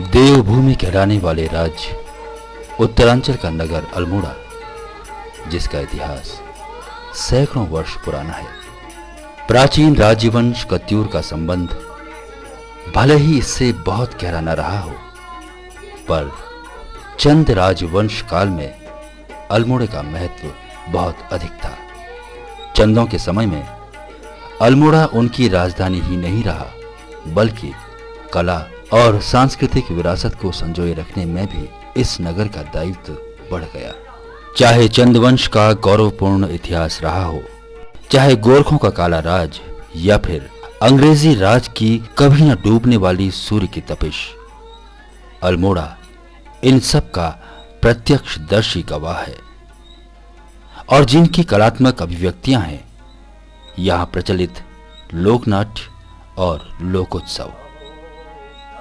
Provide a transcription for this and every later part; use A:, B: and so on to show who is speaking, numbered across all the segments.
A: देवभूमि कहलाने वाले राज्य उत्तरांचल का नगर अल्मोड़ा, जिसका इतिहास सैकड़ों वर्ष पुराना है। प्राचीन राज्यवंश कत्यूर का संबंध भले ही इससे बहुत गहरा न रहा हो, पर चंद राजवंश काल में अल्मोड़े का महत्व बहुत अधिक था। चंदों के समय में अल्मोड़ा उनकी राजधानी ही नहीं रहा, बल्कि कला और सांस्कृतिक विरासत को संजोए रखने में भी इस नगर का दायित्व बढ़ गया। चाहे चंदवंश का गौरवपूर्ण इतिहास रहा हो, चाहे गोरखों का काला राज, या फिर अंग्रेजी राज की कभी न डूबने वाली सूर्य की तपिश, अल्मोड़ा इन सब का प्रत्यक्षदर्शी गवाह है। और जिनकी कलात्मक अभिव्यक्तियां हैं, यहाँ प्रचलित लोकनाट्य और लोकोत्सव।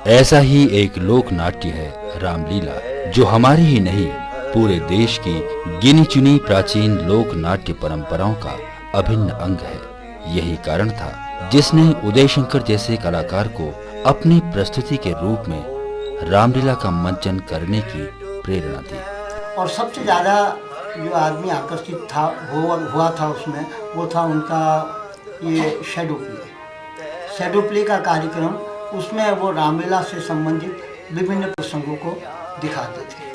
A: ऐसा ही एक लोक नाट्य है रामलीला, जो हमारी ही नहीं पूरे देश की गिनी चुनी प्राचीन लोक नाट्य परंपराओं का अभिन्न अंग है। यही कारण था जिसने उदय शंकर जैसे कलाकार को अपनी प्रस्तुति के रूप में रामलीला का मंचन करने की प्रेरणा दी।
B: और सबसे ज़्यादा जो आदमी आकर्षित था हुआ था उसमें, वो था उनका ये शैडो प्ले का कार्यक्रम। उसमें वो रामलीला से संबंधित विभिन्न प्रसंगों को दिखाते थे।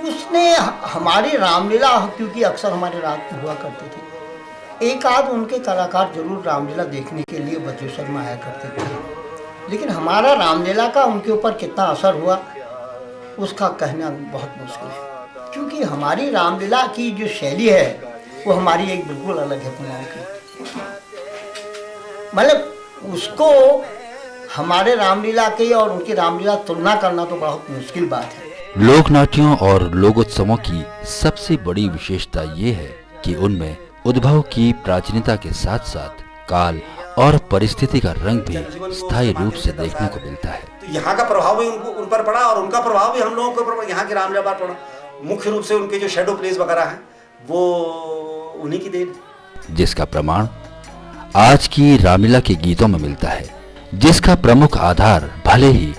B: उसने हमारी रामलीला, क्योंकि अक्सर हमारे रात में हुआ करते थे, एक आध उनके कलाकार जरूर रामलीला देखने के लिए बद्रेश्वर में आया करते थे, लेकिन हमारा रामलीला का उनके ऊपर कितना असर हुआ उसका कहना बहुत मुश्किल है, क्योंकि हमारी रामलीला की जो शैली है वो हमारी एक बिल्कुल अलग है पुनाव की। मतलब उसको हमारे रामलीला की और उनकी रामलीला तुलना करना तो बहुत मुश्किल बात है।
A: लोक नाट्यों और लोकोत्सवों की सबसे बड़ी विशेषता ये है कि उनमें उद्भव की प्राचीनता के साथ साथ काल और परिस्थिति का रंग भी स्थायी रूप से देखने को मिलता है।
C: तो यहाँ का प्रभाव भी उन पर पड़ा और उनका प्रभाव भी हम लोगों के ऊपर यहाँ की रामलीला पर पड़ा। मुख्य रूप से उनके जो शैडो प्लेस वगैरह हैं वो उन्हीं की देन,
A: जिसका प्रमाण आज की रामलीला के गीतों में मिलता है, जिसका प्रमुख आधार भले ही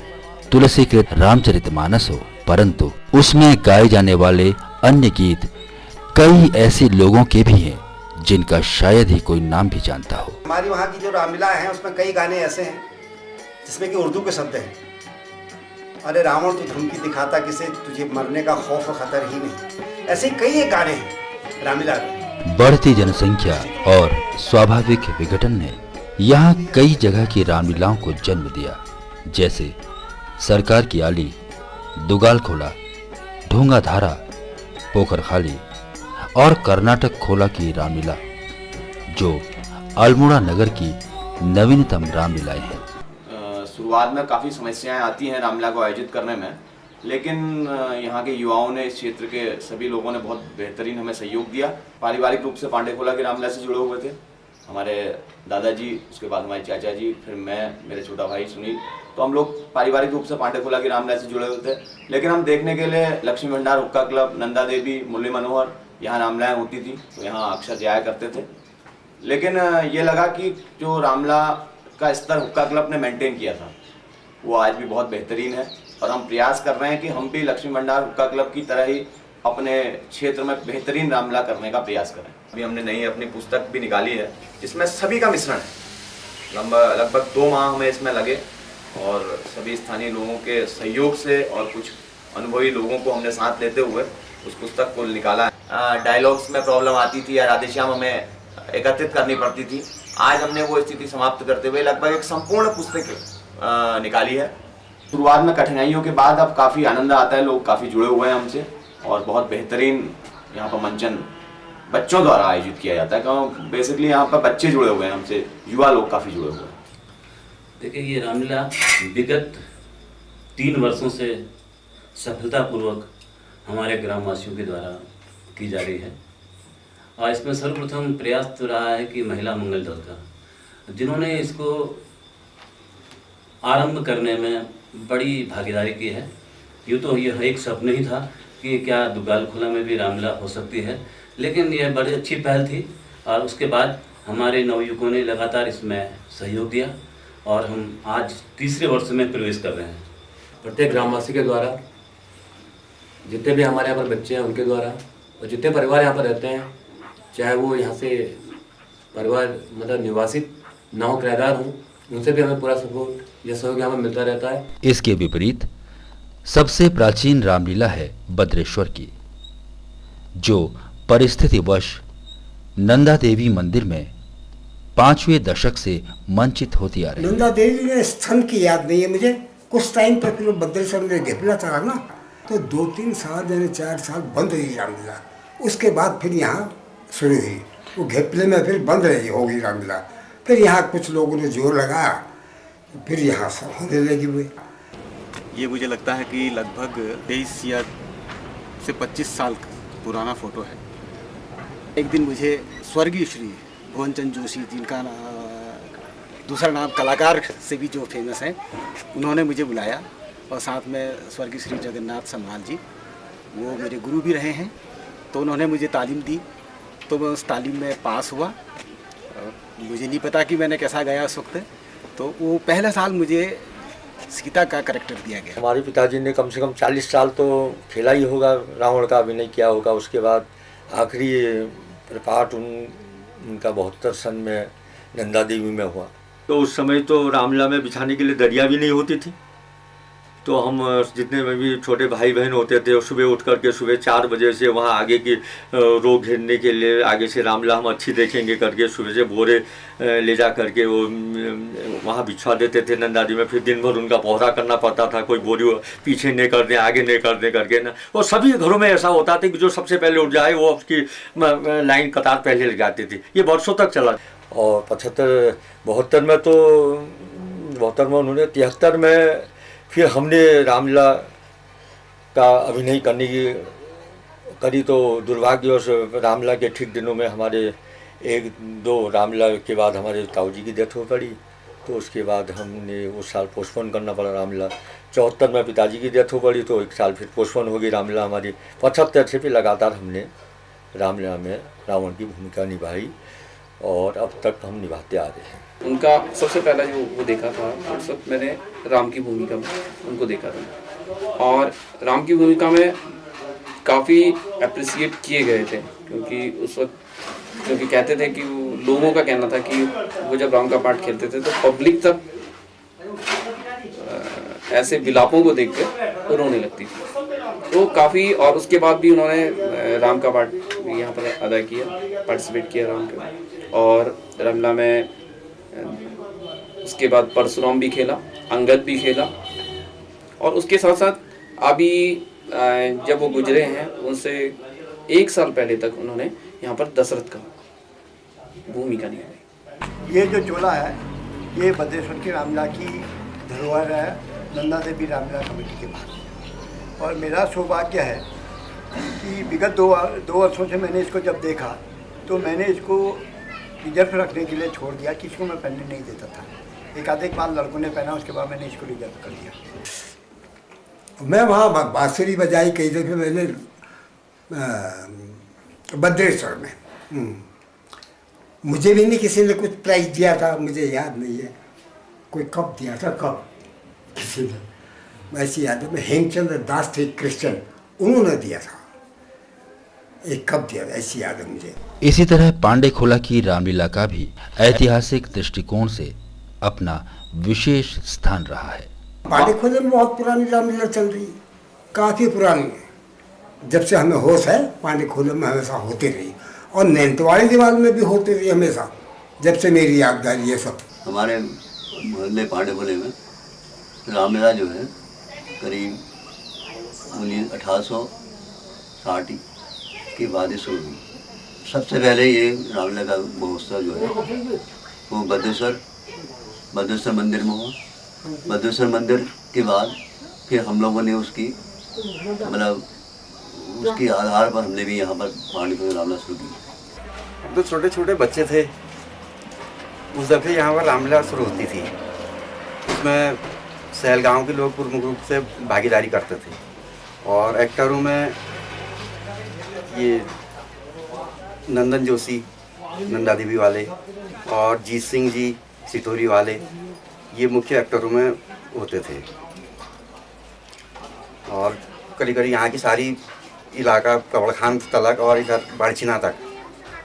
A: तुलसीकृत रामचरितमानस हो, परंतु उसमें गाए जाने वाले अन्य गीत कई ऐसे लोगों के भी हैं जिनका शायद ही कोई नाम भी जानता हो।
C: हमारी वहाँ की जो रामलीला है उसमें कई गाने ऐसे हैं जिसमें कि उर्दू के शब्द हैं। अरे रावण तू धमकी दिखाता किसे, तुझे मरने का खौफ खतर ही नहीं। ऐसे कई एक गाने हैं रामलीला में।
A: बढ़ती जनसंख्या और स्वाभाविक विघटन ने यहाँ कई जगह की रामलीलाओं को जन्म दिया, जैसे सरकार की आली, दुगाल खोला, ढूंगा धारा, पोखर खाली और कर्नाटक खोला की रामलीला, जो अल्मोड़ा नगर की नवीनतम रामलीलाएं हैं।
D: शुरुआत में काफ़ी समस्याएं आती हैं रामलीला को आयोजित करने में, लेकिन यहाँ के युवाओं ने, इस क्षेत्र के सभी लोगों ने बहुत बेहतरीन हमें सहयोग दिया। पारिवारिक रूप से पांडे खोला की रामलीला से जुड़े हुए थे हमारे दादाजी, उसके बाद हमारे चाचा जी, फिर मैं, मेरे छोटा भाई सुनील। तो हम लोग पारिवारिक रूप से पांडे खोला की रामलीला से जुड़े हुए थे, लेकिन हम देखने के लिए लक्ष्मी भंडार हुक्का क्लब, नंदा देवी, मुरली मनोहर, यहाँ रामलीलाएँ होती थी तो यहाँ अक्सर जाया करते थे। लेकिन ये लगा कि जो रामलीला का स्तर हुक्का क्लब ने मेंटेन किया था वो आज भी बहुत बेहतरीन है, और हम प्रयास कर रहे हैं कि हम भी लक्ष्मी भंडार हुक्का क्लब की तरह ही अपने क्षेत्र में बेहतरीन रामलीला करने का प्रयास करें। अभी हमने नई अपनी पुस्तक भी निकाली है जिसमें सभी का मिश्रण है। लगभग 2 माह हमें इसमें लगे और सभी स्थानीय लोगों के सहयोग से और कुछ अनुभवी लोगों को हमने साथ लेते हुए उस पुस्तक को निकाला है। डायलॉग्स में प्रॉब्लम आती थी या राधेश्याम हमें एकत्रित करनी पड़ती थी, आज हमने वो स्थिति समाप्त करते हुए लगभग एक संपूर्ण पुस्तक निकाली है। शुरुआत में कठिनाइयों के बाद अब काफ़ी आनंद आता है, लोग काफ़ी जुड़े हुए हैं हमसे और बहुत बेहतरीन यहाँ पर मंचन बच्चों द्वारा आयोजित किया जाता है, क्योंकि बेसिकली यहाँ पर बच्चे जुड़े हुए हैं हमसे, युवा लोग काफ़ी जुड़े हुए हैं।
E: देखिए, ये रामलीला विगत 3 वर्षों से सफलतापूर्वक हमारे ग्रामवासियों के द्वारा की जा रही है। और इसमें सर्वप्रथम प्रयास तो रहा है कि महिला मंगल दल का, जिन्होंने इसको आरंभ करने में बड़ी भागीदारी की है। यूँ तो यह एक सपना ही था कि क्या दुगाल खोला में भी रामलीला हो सकती है, लेकिन यह बड़ी अच्छी पहल थी और उसके बाद हमारे नवयुवकों ने लगातार इसमें सहयोग दिया और हम आज तीसरे वर्ष में प्रवेश कर रहे हैं।
F: प्रत्येक ग्रामवासी के द्वारा, जितने भी हमारे यहाँ पर बच्चे हैं उनके द्वारा, और जितने परिवार यहाँ पर रहते हैं, चाहे वो यहाँ से परिवार मतलब निवासित ना हो, किराएदार हों, उनसे भी हमें पूरा सपोर्ट या सहयोग हमें मिलता रहता है।
A: इसके विपरीत सबसे प्राचीन रामलीला है बद्रेश्वर की, जो परिस्थितिवश नंदा देवी मंदिर में 5वें दशक से मंचित होती आ रही है।
G: नंदा देवी में स्थान की याद नहीं है मुझे। कुछ टाइम पर फिर बद्रेश्वर में घेपला चला ना, तो 2-3 साल यानी 4 साल बंद रही रामलीला। उसके बाद फिर यहाँ शुरू हुई, वो घेपले में फिर बंद रही होगी रामलीला। फिर यहाँ कुछ लोगों ने जोर लगाया, फिर यहाँ सब होने लगी हुई।
H: ये मुझे लगता है कि लगभग 23 या से 25 साल पुराना फ़ोटो है। एक दिन मुझे स्वर्गीय श्री भुवनचंद जोशी, जिनका दूसरा नाम कलाकार से भी जो फेमस है, उन्होंने मुझे बुलाया, और साथ में स्वर्गीय श्री जगन्नाथ सम्राल जी, वो मेरे गुरु भी रहे हैं। तो उन्होंने मुझे तालीम दी, तो मैं उस तालीम में पास हुआ। मुझे नहीं पता कि मैंने कैसा गया उस वक्त। तो वो पहला साल मुझे सीता का कैरेक्टर दिया गया।
I: हमारे पिताजी ने कम से कम 40 साल तो खेला ही होगा, रावण का अभिनय किया होगा। उसके बाद आखिरी पार्ट उनका 72 सन में नंदा देवी में हुआ। तो उस समय तो रामलीला में बिछाने के लिए दरिया भी नहीं होती थी, तो हम जितने में भी छोटे भाई बहन होते थे, सुबह उठ करके सुबह 4 बजे से वहाँ आगे की रो घेरने के लिए, आगे से रामलीला हम अच्छी देखेंगे करके सुबह से बोरे ले जा करके वो वहाँ बिछवा देते थे नंदा देवी में। फिर दिन भर उनका पहरा करना पड़ता था, कोई बोरी पीछे नहीं कर दें, आगे नहीं कर दें करके ना। और सभी घरों में ऐसा होता था कि जो सबसे पहले उठ जाए वो उसकी लाइन कतार पहले लग जाती थी। ये वर्षों तक चला। और 72 में तो 72 में उन्होंने 73 में फिर हमने रामलीला का अभिनय करने की करी। तो दुर्भाग्यवश रामलीला के ठीक दिनों में हमारे 1-2 रामलीला के बाद हमारे ताऊ जी की डेथ हो पड़ी। तो उसके बाद हमने उस साल पोस्टपोन करना पड़ा रामलीला। 74 में पिताजी की डेथ हो पड़ी, तो 1 साल फिर पोस्टपोन हो गई रामलीला हमारी। 75 से फिर लगातार हमने रामलीला में रावण की भूमिका निभाई, और अब तक हम निभाते आ रहे हैं।
J: उनका सबसे पहला जो वो देखा था, उस वक्त मैंने राम की भूमिका में उनको देखा था, और राम की भूमिका में काफ़ी अप्रिसिएट किए गए थे, क्योंकि उस वक्त क्योंकि कहते थे कि वो लोगों का कहना था कि वो जब राम का पाठ खेलते थे तो पब्लिक तक ऐसे विलापों को देख कर रोने लगती थी। तो काफ़ी, और उसके बाद भी उन्होंने राम का पाठ यहाँ पर अदा किया, पार्टिसिपेट किया राम के। और रामलीला में उसके बाद परशुराम भी खेला, अंगद भी खेला, और उसके साथ साथ अभी जब वो गुजरे हैं उनसे 1 साल पहले तक उन्होंने यहाँ पर दशरथ का भूमिका निभाई।
C: ये जो चोला है, ये बद्रेश्वर की रामलीला की धरोहर है, नंदा देवी रामलीला कमेटी के पास। और मेरा सौभाग्य है कि विगत 2 वर्षों से मैंने इसको जब देखा, तो मैंने इसको रिजर्व रखने के लिए छोड़ दिया, किसी को मैं पहनने नहीं देता था। एक बार लड़कों ने पहना, उसके बाद मैंने इसको रिजर्व कर दिया।
G: मैं वहाँ बांसुरी बजाई कई दफ़े मैंने बद्रेश्वर में। मुझे भी नहीं किसी ने कुछ प्राइज़ दिया था, मुझे याद नहीं है कोई कब दिया था, कब किसी ने, ऐसी याद है। हेमचंद दास थे क्रिश्चियन, उन्होंने दिया था, एक कब दिया, ऐसी याद है मुझे।
A: इसी तरह पांडेखोला की रामलीला का भी ऐतिहासिक दृष्टिकोण से अपना विशेष स्थान रहा है।
G: पांडेखोले में बहुत पुरानी रामलीला चल रही, काफ़ी पुरानी है। जब से हमें होश है पांडेखोले में हमेशा होती रही, और नैनतवाड़ी दीवार में भी होती रही हमेशा, जब से मेरी यादगारी है सब।
K: हमारे मोहल्ले पांडेखोले में रामलीला जो है करीब 1860 के बाद शुरू हुई। सबसे पहले ये रामलीला का महोत्सव जो है वो बद्रेश्वर मंदिर में हुआ। बद्रेश्वर मंदिर के बाद फिर हम लोगों ने उसकी मतलब उसके आधार पर हमने भी यहाँ पर पांडेखोले रामलीला शुरू की।
H: तो छोटे छोटे बच्चे थे उस दफ़े यहाँ पर रामलीला शुरू होती थी। उसमें सहल गांव के लोग प्रमुख रूप से भागीदारी करते थे, और एक्टरों में ये नंदन जोशी नंदा देवी वाले और जीत सिंह जी सिटोरी वाले, ये मुख्य एक्टरों में होते थे।
C: और करीब करीब यहाँ की सारी इलाका कवड़ खान तलक और इधर बाड़चीना तक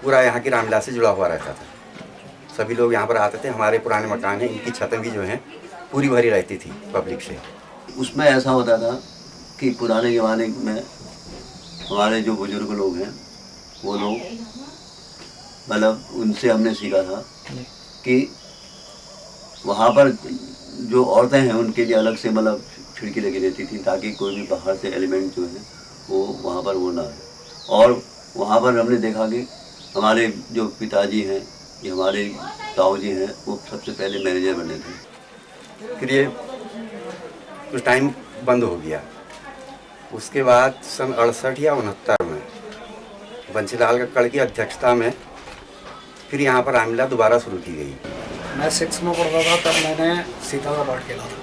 C: पूरा यहाँ की रामलीला से जुड़ा हुआ रहता था। सभी लोग यहाँ पर आते थे। हमारे पुराने मकान हैं, इनकी छतें भी जो हैं पूरी भरी रहती थी पब्लिक से।
K: उसमें ऐसा होता था कि पुराने ज़माने में हमारे जो बुजुर्ग लोग हैं वो लोग मतलब उनसे हमने सीखा था कि वहाँ पर जो औरतें हैं उनके लिए अलग से मतलब खिड़की लगी रहती थी ताकि कोई भी बाहर से एलिमेंट जो है वो वहाँ पर वो ना आए। और वहाँ पर हमने देखा कि हमारे जो पिताजी हैं ये हमारे ताऊ जी हैं वो सबसे पहले मैनेजर बने थे।
C: फिर ये कुछ टाइम बंद हो गया। उसके बाद सन 68 या 69 में बंसीलाल कक्कड़ की अध्यक्षता में फिर यहाँ पर रामलीला दोबारा शुरू की गई।
L: मैं 6 में पढ़ता था तब मैंने सीता का पाठ खेला था।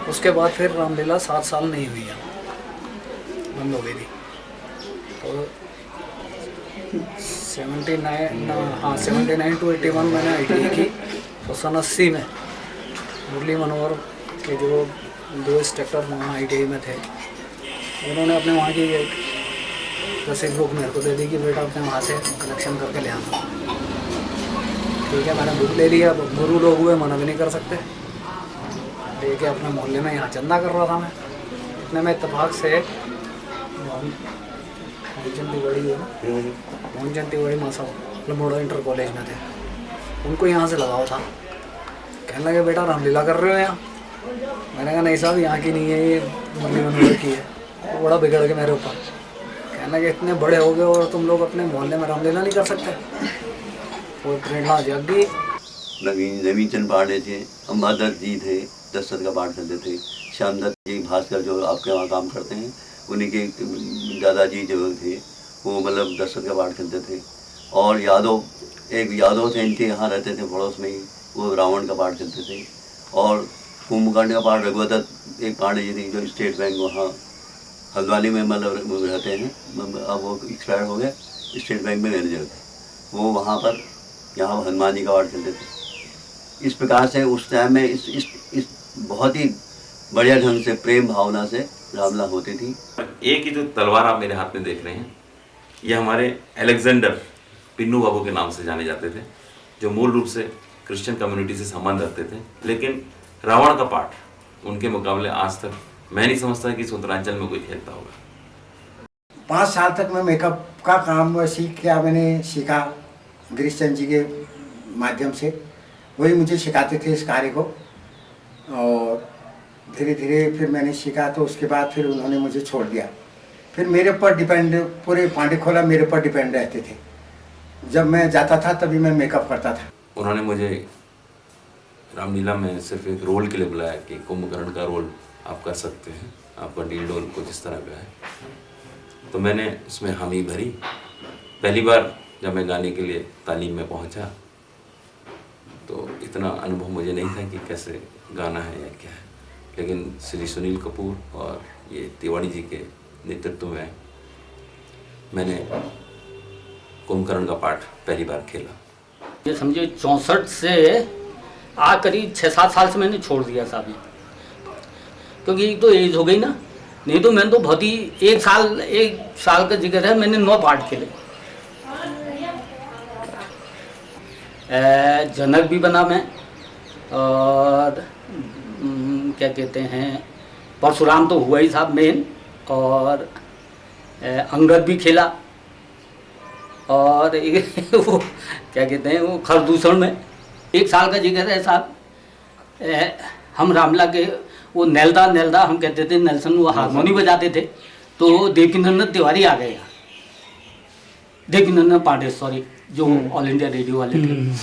L: उसके बाद फिर रामलीला 7 साल नहीं हुई है, बंद हो गई थी। तो 79 to 81 मैंने ITI की। तो सन 80 में मुरली मनोहर के जो 2 इंस्ट्रक्टर वहाँ ITI में थे, उन्होंने अपने वहाँ की एक रसीद बुक मेरे को दे दी कि बेटा अपने वहाँ से कलेक्शन करके ले आना। ठीक है, मैंने बुक ले लिया। गुरु लोग हुए, मना भी नहीं कर सकते। लेके अपने मोहल्ले में यहाँ चंदा कर रहा था मैं। इतने में इत्तेफाक से मोहनचंद तिवारी मासा अल्मोड़ा इंटर कॉलेज में थे, उनको यहाँ से लगाव था। कहने लगे बेटा रामलीला कर रहे हो यहाँ? मैंने कहा नहीं साहब, यहाँ की नहीं है, ये मुरली मनोहर की है। तो बड़ा बिगड़ के मेरे ऊपर कहने लगे इतने बड़े हो गए और तुम लोग अपने मोहल्ले में रामलीला नहीं कर सकते। वो प्रेरणा जग गई।
K: नवीन चंद पांडे थे, अम्बादत्त जी थे, दशरथ का पाठ करते थे। श्यामदत्त जी भास्कर जो आपके वहाँ काम करते हैं, उन्हीं के दादाजी जो थे वो मतलब दशरथ का पाठ करते थे। और एक यादव थे, इनके यहाँ रहते थे पड़ोस में ही, वो रावण का पाठ करते थे। और कुंभकर्ण का पाठ रघुदत्त एक पांडे जी थे जो स्टेट बैंक वहाँ हल्द्वानी में मतलब रहते हैं, अब वो एक्सपायर हो गए, स्टेट बैंक में मैनेजर थे वो। वहाँ पर यहाँ हनुमान जी का पाठ करते थे। इस प्रकार से उस टाइम में इस बहुत ही बढ़िया ढंग से प्रेम भावना से रामलीला होती थी।
M: एक ही जो तलवार आप मेरे हाथ में देख रहे हैं, ये हमारे अलेक्जेंडर पिन्नू बाबू के नाम से जाने जाते थे, जो मूल रूप से क्रिश्चियन कम्युनिटी से संबंध रखते थे। लेकिन रावण का पाठ उनके मुकाबले आज तक मैं नहीं समझता कि इस उत्तरांचल में कोई खेलता होगा।
G: 5 साल तक मैं मेकअप का काम मैंने सीखा गिरीश चंद जी के माध्यम से। वही मुझे सिखाते थे इस कार्य को। और धीरे धीरे फिर मैंने सीखा, तो उसके बाद फिर उन्होंने मुझे छोड़ दिया। फिर मेरे ऊपर डिपेंड, पूरे पांडेखोला मेरे ऊपर डिपेंड रहते थे। जब मैं जाता था तभी मैं मेकअप करता था।
M: उन्होंने मुझे रामलीला में सिर्फ एक रोल के लिए बुलाया कि कुंभकर्ण का रोल आप कर सकते हैं, आपका डील डोल कुछ इस तरह का है। तो मैंने उसमें हामी भरी। पहली बार जब मैं गाने के लिए तालीम में पहुंचा तो इतना अनुभव मुझे नहीं था कि कैसे गाना है या क्या है। लेकिन श्री सुनील कपूर और ये तिवारी जी के नेतृत्व में मैंने कुंभकर्ण का पाठ पहली बार खेला।
N: ये समझिए 64 से आ करीब 6-7 साल से मैंने छोड़ दिया साहब, क्योंकि एक तो एज हो गई ना। नहीं तो मैंने तो बहुत ही एक साल का जिक्र है, मैंने 9 पाठ खेले। जनक भी बना मैं, और क्या कहते हैं परशुराम तो हुआ ही साहब मेन, और अंगद भी खेला। और वो क्या कहते हैं वो खरदूषण में 1 साल का जिक्र है साहब। हम रामलीला के वो नेल्दा हम कहते थे, नेल्सन वो हारमोनी बजाते थे। तो देवकीनंदन तिवारी आ गए, देवकीनंदन पांडे सॉरी, जो ऑल इंडिया रेडियो वाले थे।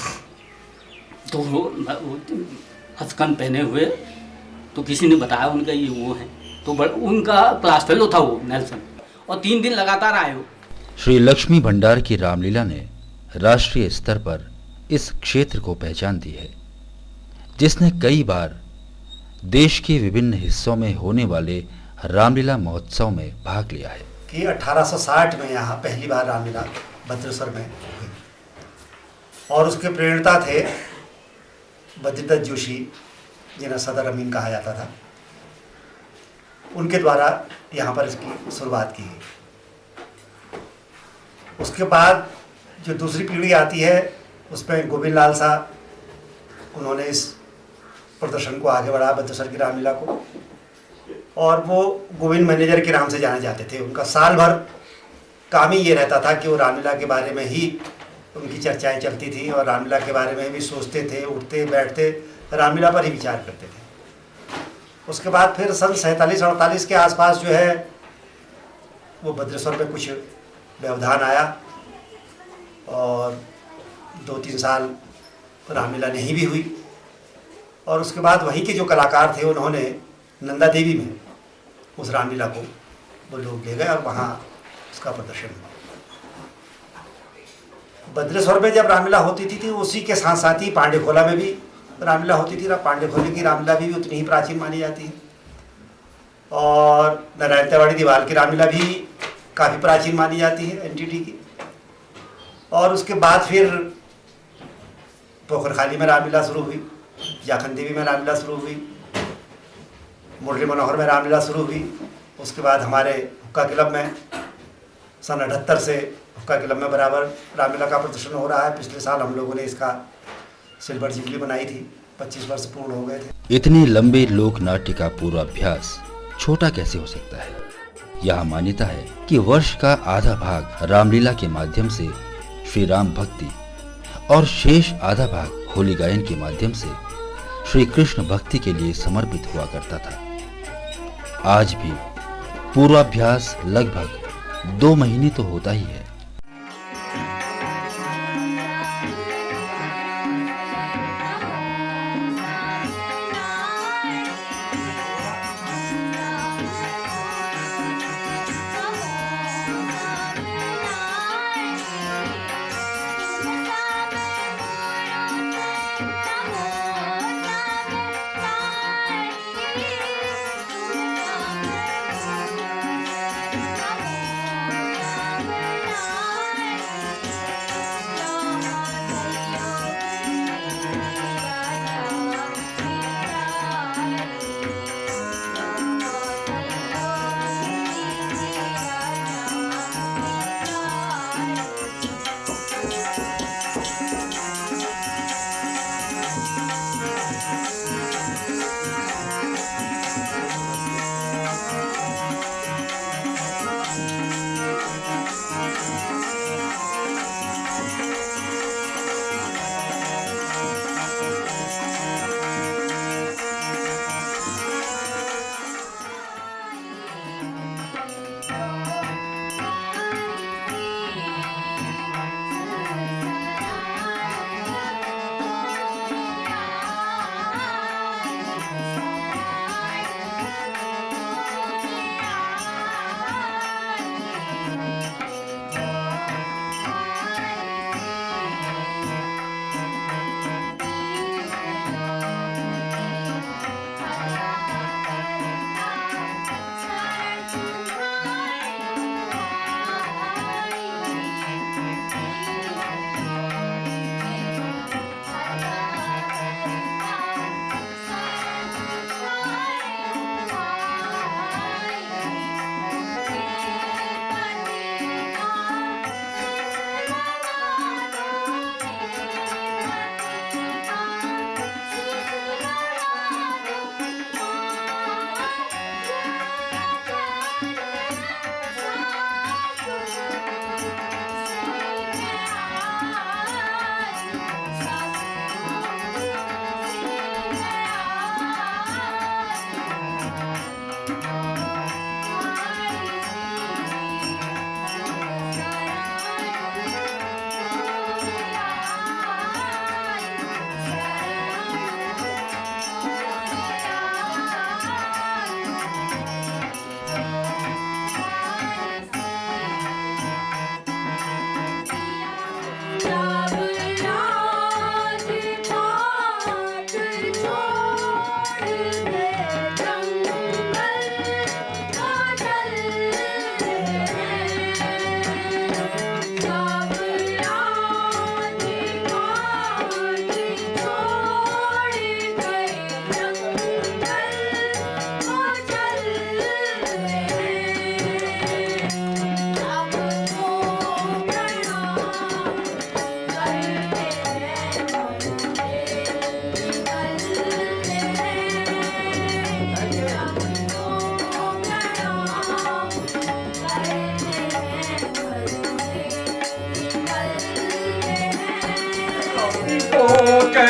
N: तो वो हसकन पहने हुए, तो किसी ने बताया उनका ये वो है। तो उनका क्लास फेलो था वो नेल्सन, और 3 दिन लगातार आए हो।
A: श्री लक्ष्मी भंडार की रामलीला ने राष्ट्रीय स्तर पर इस क्षेत्र को पहचान दी है, जिसने कई बार देश के विभिन्न हिस्सों में होने वाले रामलीला महोत्सव में भाग लिया है।
C: कि 1860 में यहाँ पहली बार रामलीला भद्रेश्वर में हुई, और उसके प्रेरणता थे बद्रीदत्त जोशी, जिन्हें सदर अमीन कहा जाता था। उनके द्वारा यहाँ पर इसकी शुरुआत की गई। उसके बाद जो दूसरी पीढ़ी आती है उसमें गोविंद लाल साहब उन्होंने इस प्रदर्शन को आगे बढ़ाया, बद्देश्वर की रामलीला को, और वो गोविंद मैनेजर के नाम से जाने जाते थे। उनका साल भर काम ही ये रहता था कि वो रामलीला के बारे में ही उनकी चर्चाएं चलती थी और रामलीला के बारे में भी सोचते थे, उठते बैठते रामलीला पर ही विचार करते थे। उसके बाद फिर सन 47-48 के आसपास जो है वो भद्रेश्वर में कुछ व्यवधान आया और 2-3 साल रामलीला नहीं भी हुई, और उसके बाद वहीं के जो कलाकार थे उन्होंने नंदा देवी में उस रामलीला को वो लोग ले गए और वहाँ उसका प्रदर्शन हुआ। भद्रेश्वर में जब रामलीला होती थी उसी के साथ साथ ही पांडेखोला में भी रामलीला होती थी। पांडेखोले की रामलीला भी उतनी ही प्राचीन मानी जाती है, और नारायण तिवारी दीवाल की रामलीला भी काफ़ी प्राचीन मानी जाती है एनटीटी की। और उसके बाद फिर पोखरखाली में रामलीला शुरू हुई, जाखन देवी में रामलीला शुरू हुई, मुरली मनोहर में रामलीला शुरू हुई। उसके बाद हमारे हुक्का क्लब में सन 78 से हुक्का क्लब में बराबर रामलीला का प्रदर्शन हो रहा है। पिछले साल हम लोगों ने इसका सिल्वर जुबली बनाई थी, 25 वर्ष पूर्ण हो गए थे।
A: इतनी लंबी लोक नाट्य का पूर्वाभ्यास छोटा कैसे हो सकता है? यह मान्यता है कि वर्ष का आधा भाग रामलीला के माध्यम से श्री राम भक्ति और शेष आधा भाग होली गायन के माध्यम से श्री कृष्ण भक्ति के लिए समर्पित हुआ करता था। आज भी पूर्वाभ्यास लगभग 2 महीने तो होता ही है।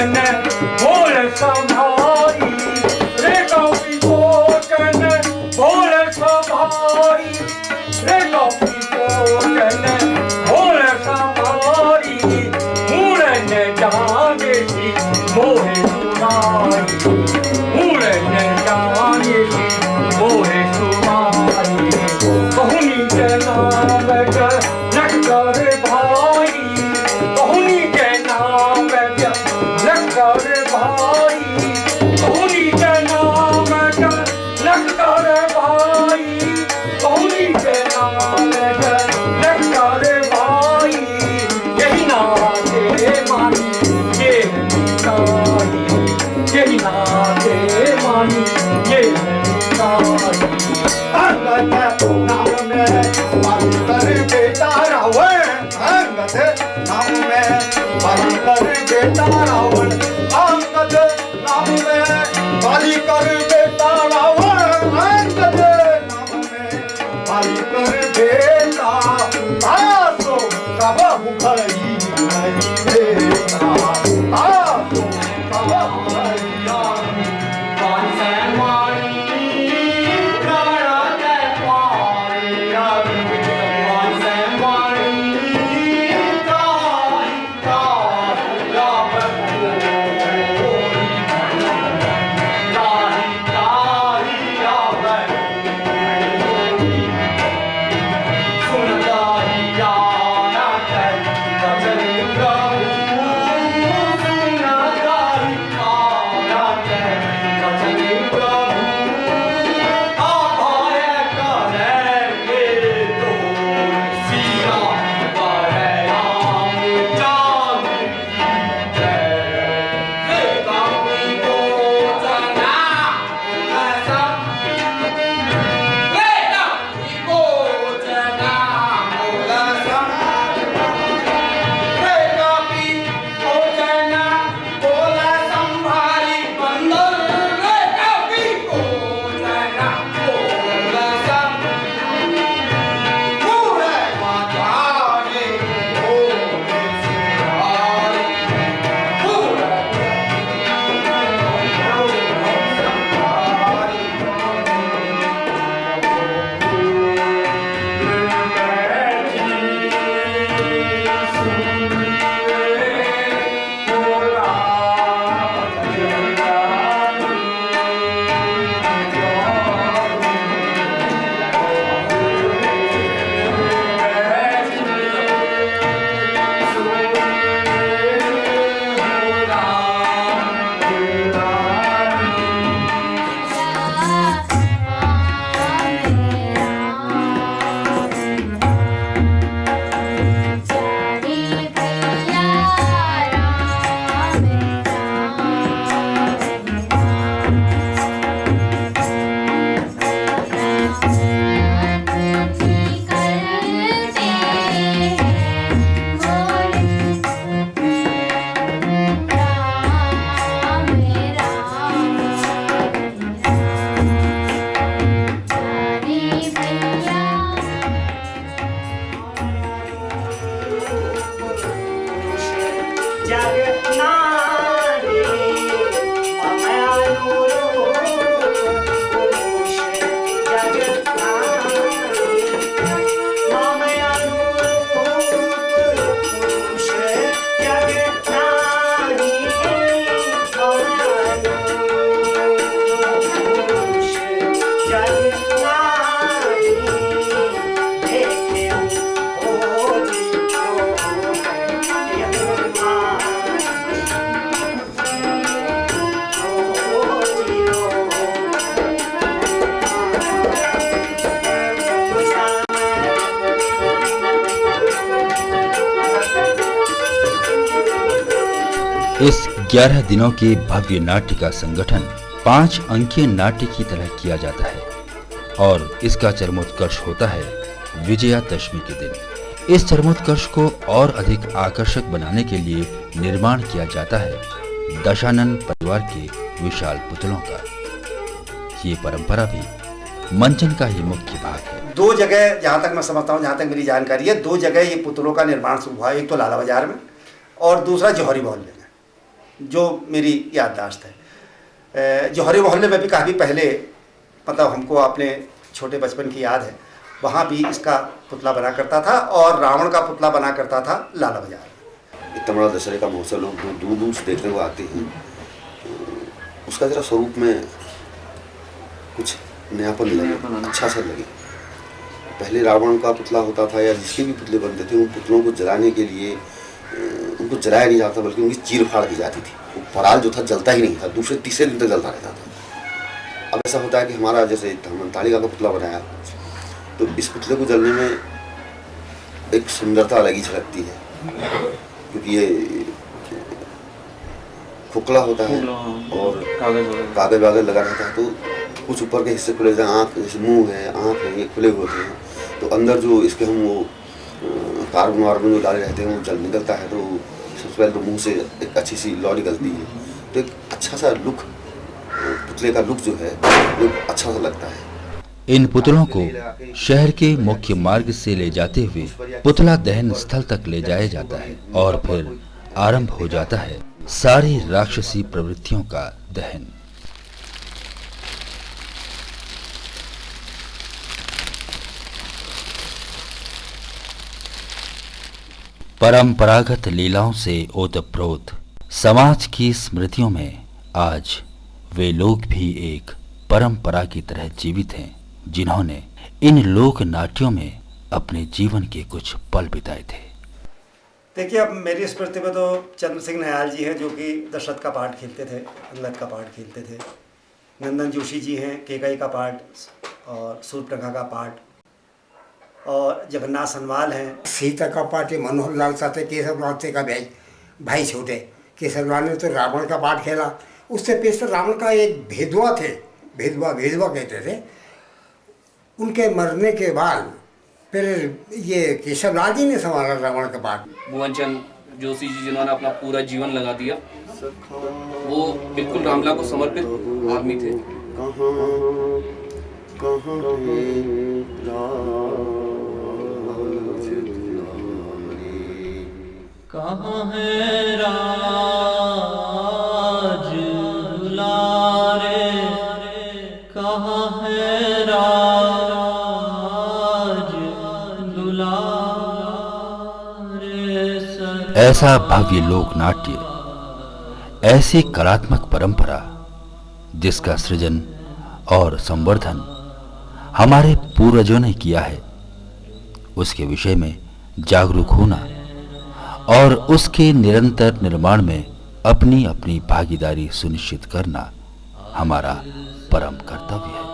O: कोटन बोल संभाई रे कवि कोटन बोल संभाई रे कवि कोटन बोल संभाई मूरन जाने सी मोहे सुनाई मूरन जाने सी मोहे सुनाई बहुनी के नाम नक्कर भाई बहुनी के नाम नक्कर भाई बहुनी के नाम नक्कर भाई बहुनी के नाम नक्कर भाई यही नाते मानी ये निकाई यही नाते मानी ये निकाई अंगद नाम में बालिकर बेटा रावण अंगद नाम में बालिकर बेटा रावण अंगद नाम में बालिकर बेटा रावण अंगद नाम में बालिकर बेटा आसो कब भई नहीं बेटा आसो कब भई कौन से मारी
A: इस 11 दिनों के भव्य नाट्य का संगठन 5 अंकीय नाट्य की तरह किया जाता है और इसका चरमोत्कर्ष होता है विजयादशमी के दिन। इस चरमोत्कर्ष को और अधिक आकर्षक बनाने के लिए निर्माण किया जाता है दशानन परिवार के विशाल पुतलों का। ये परंपरा भी मंचन का ही मुख्य भाग है।
C: 2 जगह जहाँ तक मैं समझता हूँ, जहाँ तक मेरी जानकारी है, 2 जगह ये पुतलों का निर्माण शुरू हुआ है। एक तो लाला बाजार में और दूसरा जौहरी मोहल्ले में। जो मेरी याददाश्त है। जौहरी मोहल्ले में भी काफ़ी पहले, मतलब हमको अपने छोटे बचपन की याद है, वहाँ भी इसका पुतला बना करता था और रावण का पुतला बना करता था लाला बाजार।
P: इतना बड़ा दशहरे का महोत्सव लोग दूर दूर से देखने को आते हैं, उसका जरा स्वरूप में कुछ नयापन लगे, अच्छा सा लगे। पहले रावण का पुतला होता था या जिसके भी पुतले बनते थे, उन पुतलों को जलाने के लिए उनको जलाया नहीं जाता बल्कि उनकी चीर फाड़ की जाती थी। वो पराल जो था जलता ही नहीं था, दूसरे तीसरे दिन तक जलता रहता था। अब ऐसा होता है कि हमारा जैसे हमने तालिका का पुतला बनाया, तो इस पुतले को जलने में एक सुंदरता अलग ही झलकती है, क्योंकि ये खोखला होता है और कागज वागज लगा रहता है, तो कुछ ऊपर के हिस्से खुले, आँख जैसे मुँह है, आँख है, ये खुले होते हैं, तो अंदर जो इसके हम वो कार्बन वार्बन जो डाले रहते हैं वो जल निकलता है, तो सबसे पहले तो मुँह से एक अच्छी सी लौ निकलती है, तो एक अच्छा सा लुक, पुतले का लुक जो है वो अच्छा सा लगता है।
A: इन पुतलों को शहर के मुख्य मार्ग से ले जाते हुए पुतला दहन स्थल तक ले जाया जाता है और फिर आरंभ हो जाता है सारी राक्षसी प्रवृत्तियों का दहन। परंपरागत लीलाओं से ओतप्रोत समाज की स्मृतियों में आज वे लोग भी एक परंपरा की तरह जीवित हैं, जिन्होंने इन लोक नाट्यों में अपने जीवन के कुछ पल बिताए थे।
C: देखिए, अब मेरी स्मृति में तो चंद्र सिंह नयाल जी हैं, जो कि दशरथ का पार्ट खेलते थे, अंगद का पार्ट खेलते थे। नंदन जोशी जी हैं, केकई का पार्ट और सूर्पनखा का पार्ट, और जगन्नाथ सनवाल हैं।
G: सीता का पार्ट मनोहर लाल साथे, केशवलाल से का भाई छोटे केशवलाल ने तो रावण का पार्ट खेला। उससे पेशतर रावण का एक भेदवा थे, भेदवा कहते थे। उनके मरने के बाद फिर ये केशवलाल जी ने संभाला रावण का पार्ट।
J: भुवनचंद जोशी जी, जिन्होंने अपना पूरा जीवन लगा दिया, वो बिल्कुल रामला को समर्पित आदमी थे।
O: कहाँ है राज दुलारे, कहाँ है राज दुलारे।
A: ऐसा भव्य लोक नाट्य, ऐसी कलात्मक परंपरा जिसका सृजन और संवर्धन हमारे पूर्वजों ने किया है, उसके विषय में जागरूक होना और उसके निरंतर निर्माण में अपनी अपनी भागीदारी सुनिश्चित करना हमारा परम कर्तव्य है।